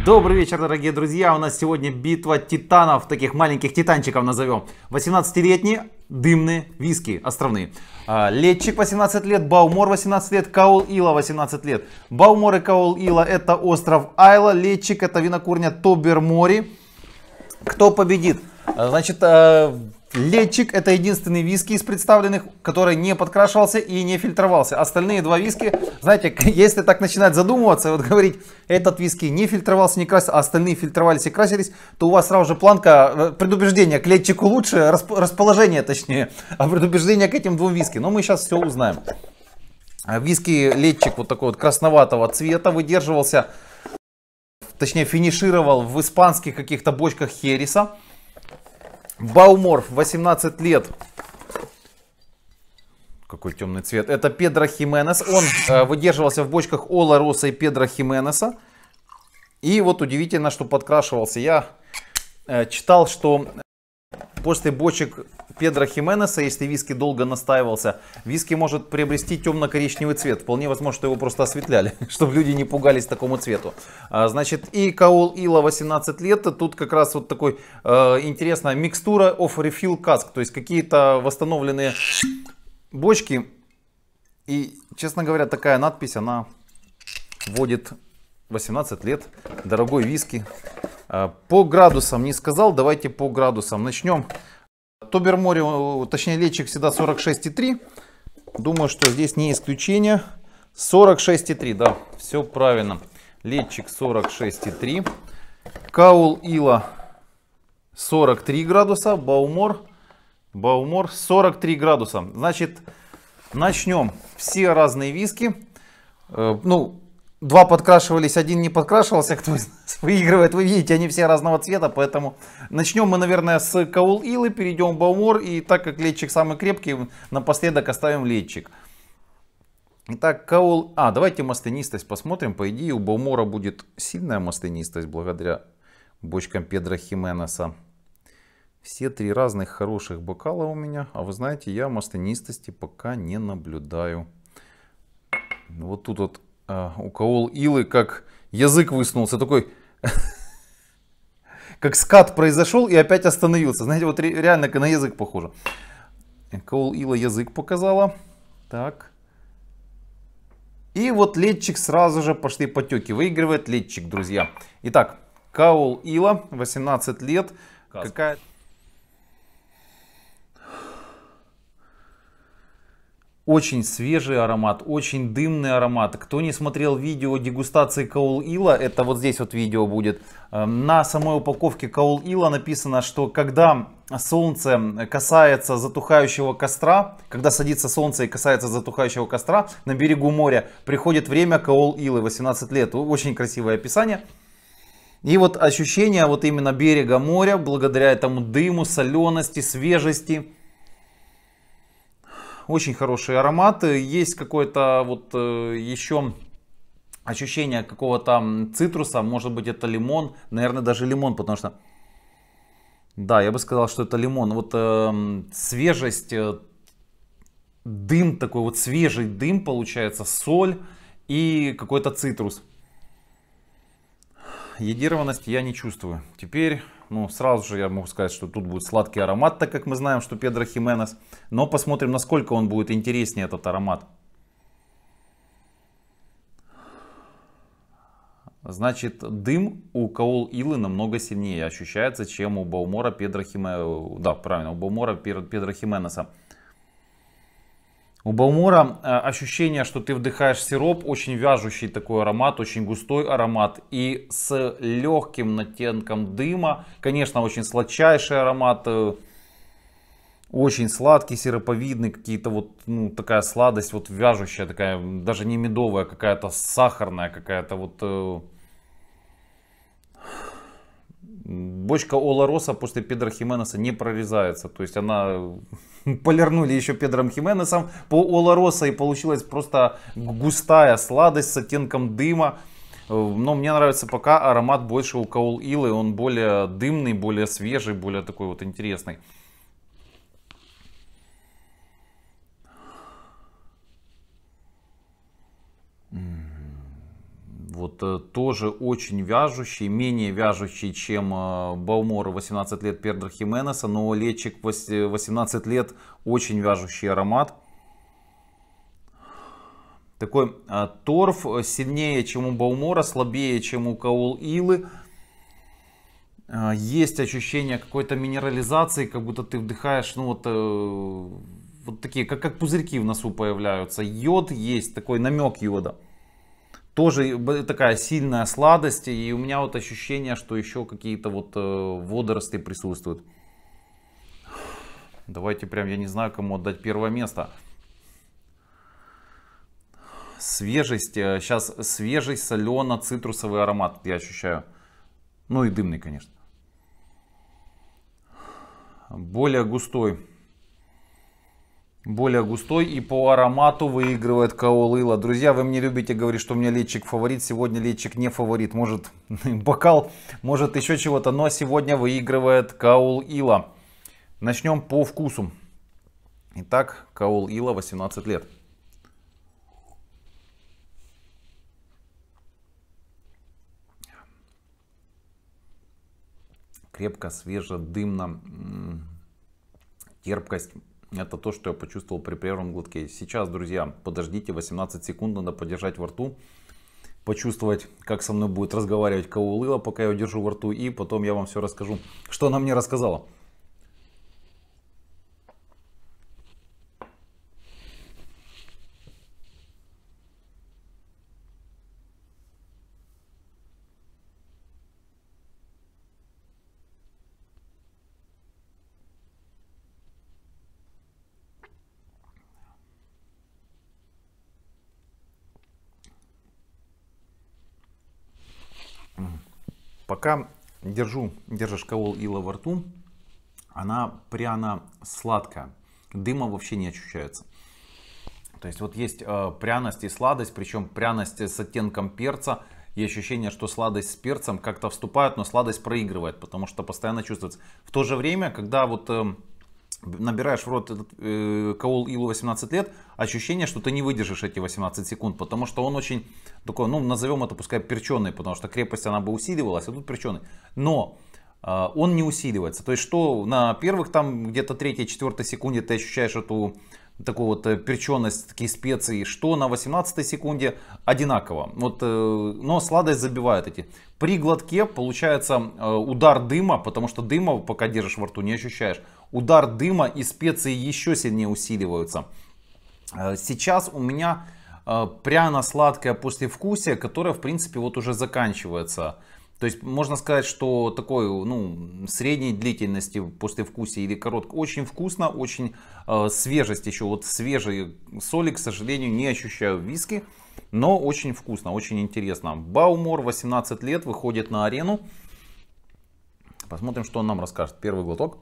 Добрый вечер, дорогие друзья. У нас сегодня битва титанов, таких маленьких титанчиков назовем. 18-летние дымные виски островные. Летчик 18 лет, Баумор 18 лет, Каул Ила 18 лет. Баумор и Каул Ила это остров Айла, Летчик это винокурня Тобермори. Кто победит? Значит, Летчик это единственный виски из представленных, который не подкрашивался и не фильтровался. Остальные два виски, знаете, если так начинать задумываться, вот говорить, этот виски не фильтровался, не красился, а остальные фильтровались и красились, то у вас сразу же планка предубеждения к Летчику лучше, расположение точнее, а предубеждение к этим двум виски. Но мы сейчас все узнаем. Виски Летчик вот такой вот красноватого цвета выдерживался, точнее финишировал в испанских каких-то бочках Хереса. Баумор 18 лет. Какой темный цвет. Это Педро Хименес. Он выдерживался в бочках Олароса и Педро Хименеса. И вот удивительно, что подкрашивался. Я читал, что после бочек Педро Хименеса, если виски долго настаивался, виски может приобрести темно-коричневый цвет. Вполне возможно, что его просто осветляли, чтобы люди не пугались такому цвету. Значит, и Каул Ила 18 лет. Тут как раз вот такой интересная микстура of refill cask. То есть какие-то восстановленные бочки. И, честно говоря, такая надпись, она вводит 18 лет. Дорогой виски. По градусам не сказал, давайте по градусам начнем. Тобермори, точнее Летчик всегда 46,3. Думаю, что здесь не исключение. 46,3, да, все правильно. Летчик 46,3. Каул Ила 43 градуса. Баумор 43 градуса. Значит, начнем. Все разные виски. Два подкрашивались, один не подкрашивался. Кто из нас выигрывает, вы видите, они все разного цвета. Поэтому начнем мы, наверное, с Каул Илы, перейдем в Баумор. И так как Летчик самый крепкий, напоследок оставим Летчик. Итак, Каул... давайте маслянистость посмотрим. По идее, у Баумора будет сильная маслянистость благодаря бочкам Педро Хименеса. Все три разных хороших бокала у меня. А вы знаете, я маслянистости пока не наблюдаю. Вот тут вот... у Каул Илы как язык высунулся, такой как скат произошел и опять остановился. Знаете, вот реально на язык похоже. Каул Ила язык показала. Так. И вот Летчик сразу же пошли потеки. Выигрывает Летчик, друзья. Итак, Каул Ила, 18 лет. Какая... Очень свежий аромат, очень дымный аромат. Кто не смотрел видео дегустации Каул Ила, это вот здесь вот видео будет. На самой упаковке Каул Ила написано, что когда солнце касается затухающего костра, когда садится солнце и касается затухающего костра на берегу моря, приходит время Каул Илы, 18 лет. Очень красивое описание. И вот ощущение вот именно берега моря, благодаря этому дыму, солености, свежести. Очень хороший аромат. Есть какое-то вот еще ощущение какого-то цитруса. Может быть, это лимон. Наверное, даже лимон, потому что... Да, я бы сказал, что это лимон. Вот свежесть, дым такой, вот свежий дым получается, соль и какой-то цитрус. Йодированность я не чувствую. Теперь... сразу же я могу сказать, что тут будет сладкий аромат, так как мы знаем, что Педро Хименес. Но посмотрим, насколько он будет интереснее, этот аромат. Значит, дым у Каул Илы намного сильнее ощущается, чем у Баумора Педро Хименеса. Да, правильно, у Баумора Педро Хименеса. У Баумора ощущение, что ты вдыхаешь сироп, очень вяжущий такой аромат, очень густой аромат и с легким оттенком дыма. Конечно, очень сладчайший аромат, очень сладкий, сироповидный, какие-то вот, такая сладость, вот вяжущая, такая, даже не медовая, какая-то сахарная, какая-то вот... Бочка Олароса после Педро Хименеса не прорезается. То есть она полирнули еще Педром Хименесом по Олароса и получилась просто густая сладость с оттенком дыма. Но мне нравится пока аромат больше у Каул Илы. Он более дымный, более свежий, более такой вот интересный. Вот вот тоже очень вяжущий, менее вяжущий, чем Баумора 18 лет Педро Хименеса, но Летчик 18 лет очень вяжущий аромат. Такой торф сильнее, чем у Баумора, слабее, чем у Каол Илы. Есть ощущение какой-то минерализации, как будто ты вдыхаешь, ну вот такие, как пузырьки в носу появляются. Йод есть, такой намек йода. Тоже такая сильная сладость, и у меня вот ощущение, что еще какие-то вот водоросли присутствуют. Давайте прям, я не знаю, кому отдать первое место. Свежесть, сейчас свежий, солено-цитрусовый аромат я ощущаю. Ну и дымный, конечно. Более густой. Более густой, и по аромату выигрывает Каол Ила. Друзья, вы мне любите говорить, что у меня Летчик фаворит. Сегодня Летчик не фаворит. Может бокал, может еще чего-то. Но сегодня выигрывает Каол Ила. Начнем по вкусу. Итак, Каол Ила 18 лет. Крепко, свеже, дымно. Терпкость. Это то, что я почувствовал при первом глотке. Сейчас, друзья, подождите 18 секунд, надо подержать во рту. Почувствовать, как со мной будет разговаривать Каол Ила, пока я держу во рту. И потом я вам все расскажу, что она мне рассказала. Пока держишь Каол Ила во рту, она пряно-сладкая. Дыма вообще не ощущается. То есть вот есть пряность и сладость, причем пряность с оттенком перца. И ощущение, что сладость с перцем как-то вступают, но сладость проигрывает, потому что постоянно чувствуется. В то же время, когда вот набираешь в рот этот Каол Илу 18 лет, ощущение, что ты не выдержишь эти 18 секунд, потому что он очень такой, ну назовем это пускай перченый, потому что крепость она бы усиливалась, а тут перченый. Но он не усиливается. То есть что на первых там где-то 3-4 секунде ты ощущаешь эту такую вот перченость, такие специи, что на 18 секунде одинаково. Вот, но сладость забивает эти. При глотке получается удар дыма, потому что дыма пока держишь во рту не ощущаешь. Удар дыма и специи еще сильнее усиливаются. Сейчас у меня пряно-сладкое послевкусие, которое в принципе вот уже заканчивается. То есть можно сказать, что такой, ну, средней длительности послевкусия или короткой. Очень вкусно, очень свежесть еще. Вот свежие соли, к сожалению, не ощущаю в виски. Но очень вкусно, очень интересно. Баумор 18 лет выходит на арену. Посмотрим, что он нам расскажет. Первый глоток.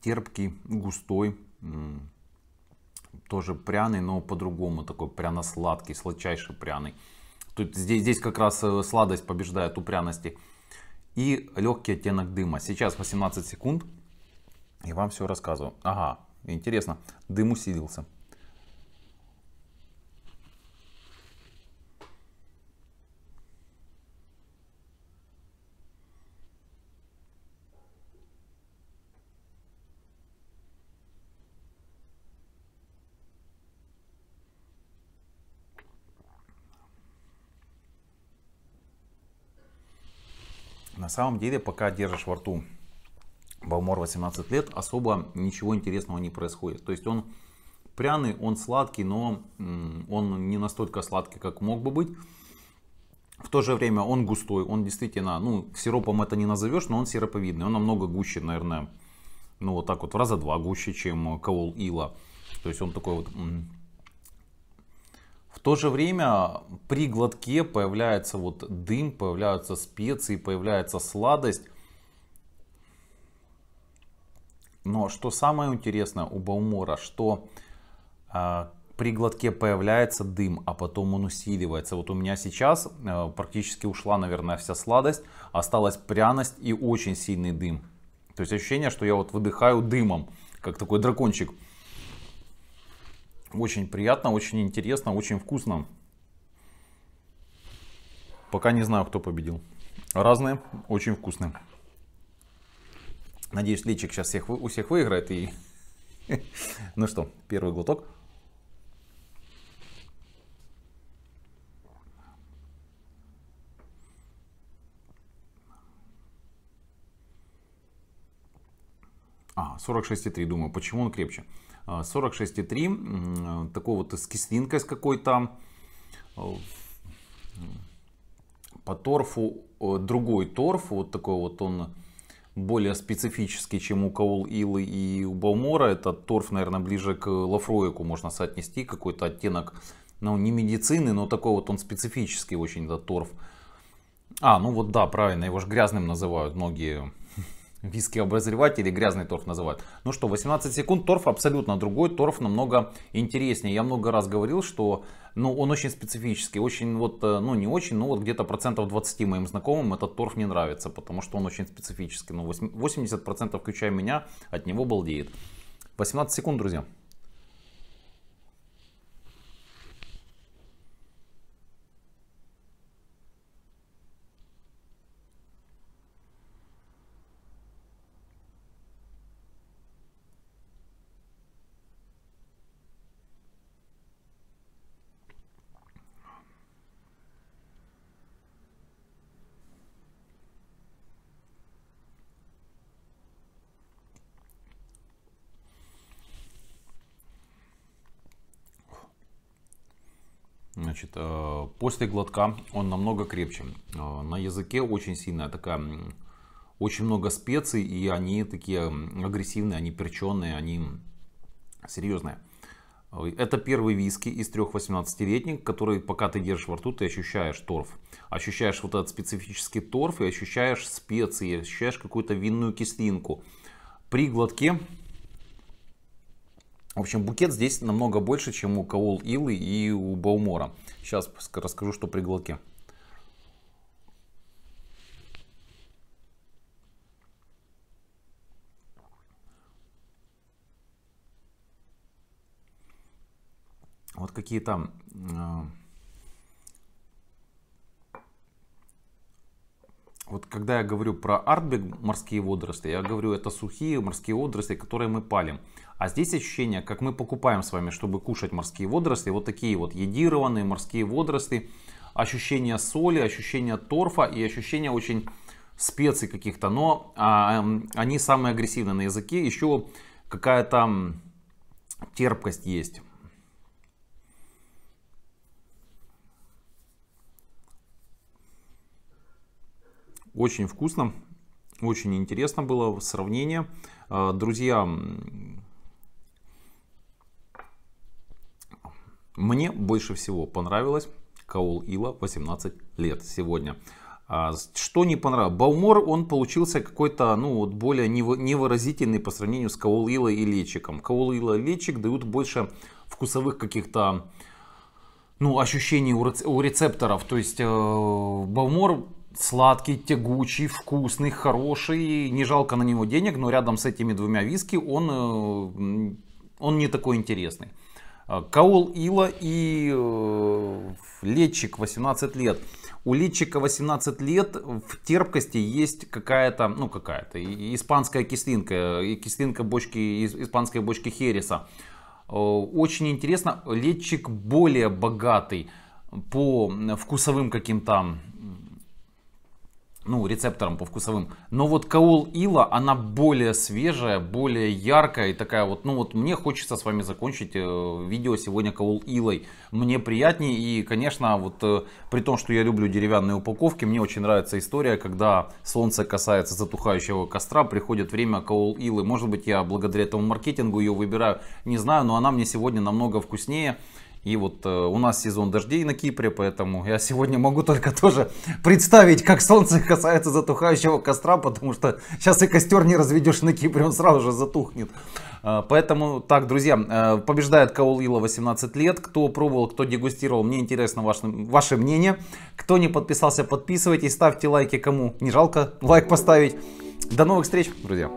Терпкий, густой, тоже пряный, но по-другому, такой пряно-сладкий, сладчайший пряный. Тут, здесь как раз сладость побеждает у пряности. И легкий оттенок дыма. Сейчас 18 секунд, и вам все рассказываю. Ага, интересно, дым усилился. На самом деле, пока держишь во рту Баумор 18 лет, особо ничего интересного не происходит. То есть он пряный, он сладкий, но он не настолько сладкий, как мог бы быть. В то же время он густой, он действительно, ну, сиропом это не назовешь, но он сироповидный. Он намного гуще, наверное, ну вот так вот в раза 2 гуще, чем Каол Ила. То есть он такой вот... В то же время при глотке появляется вот дым, появляются специи, появляется сладость. Но что самое интересное у Баумора, что при глотке появляется дым, а потом он усиливается. Вот у меня сейчас практически ушла, наверное, вся сладость, осталась пряность и очень сильный дым. То есть ощущение, что я вот выдыхаю дымом, как такой дракончик. Очень приятно, очень интересно, очень вкусно. Пока не знаю, кто победил. Разные, очень вкусные. Надеюсь, Лечик сейчас у всех выиграет. И... Ну что, первый глоток. А, 46,3, думаю, почему он крепче. 46,3, такой вот с кислинкой с какой-то. По торфу другой торф, вот такой вот он более специфический, чем у Каол Илы и у Баумора. Этот торф, наверное, ближе к Лафроику можно соотнести, какой-то оттенок, ну не медицины, но такой вот он специфический очень, этот торф. А, ну вот да, правильно, его же грязным называют многие. Виски-обозреватели грязный торф называют. Ну что, 18 секунд, торф абсолютно другой, торф намного интереснее. Я много раз говорил, что ну, он очень специфический, очень вот, ну не очень, но вот где-то процентов 20 моим знакомым этот торф не нравится, потому что он очень специфический. Ну 80% включая меня от него балдеет. 18 секунд, друзья. Значит, после глотка он намного крепче. На языке очень сильная такая, очень много специй, и они такие агрессивные, они перченые, они серьезные. Это первый виски из 3 18-летних, который, пока ты держишь во рту, ты ощущаешь торф. Ощущаешь вот этот специфический торф и ощущаешь специи, ощущаешь какую-то винную кислинку. При глотке, в общем, букет здесь намного больше, чем у Каол Илы и у Баумора. Сейчас расскажу, что при глотке. Вот какие-то вот когда я говорю про артбек морские водоросли, я говорю, это сухие морские водоросли, которые мы палим. А здесь ощущение, как мы покупаем с вами, чтобы кушать морские водоросли, вот такие вот йодированные морские водоросли. Ощущение соли, ощущение торфа и ощущение очень специй каких-то. Но они самые агрессивные на языке. Еще какая-то терпкость есть. Очень вкусно, очень интересно было сравнение. Друзья, мне больше всего понравилось Каол Ила 18 лет сегодня. Что не понравилось? Баумор, он получился какой-то, ну, вот более невыразительный по сравнению с Каол Илой и Лечиком. Каол Ила и Лечик дают больше вкусовых каких-то, ну, ощущений у рецепторов. То есть Баумор сладкий, тягучий, вкусный, хороший. Не жалко на него денег, но рядом с этими двумя виски он не такой интересный. Каол Ила и Лечик 18 лет. У Лечика 18 лет в терпкости есть какая-то, ну какая-то, испанская кислинка, кислинка бочки, испанской бочки Хереса. Очень интересно, Лечик более богатый по вкусовым каким-то, ну, рецепторам по вкусовым. Но вот Каол Ила, она более свежая, более яркая и такая вот, ну вот мне хочется с вами закончить видео сегодня Каол Илой. Мне приятнее и, конечно, вот при том, что я люблю деревянные упаковки, мне очень нравится история, когда солнце касается затухающего костра, приходит время Каол Илы. Может быть, я благодаря этому маркетингу ее выбираю, не знаю, но она мне сегодня намного вкуснее. И вот у нас сезон дождей на Кипре, поэтому я сегодня могу только тоже представить, как солнце касается затухающего костра, потому что сейчас и костер не разведешь на Кипре, он сразу же затухнет. Поэтому так, друзья, побеждает Каол Ила 18 лет. Кто пробовал, кто дегустировал, мне интересно ваше мнение. Кто не подписался, подписывайтесь, ставьте лайки, кому не жалко лайк поставить. До новых встреч, друзья.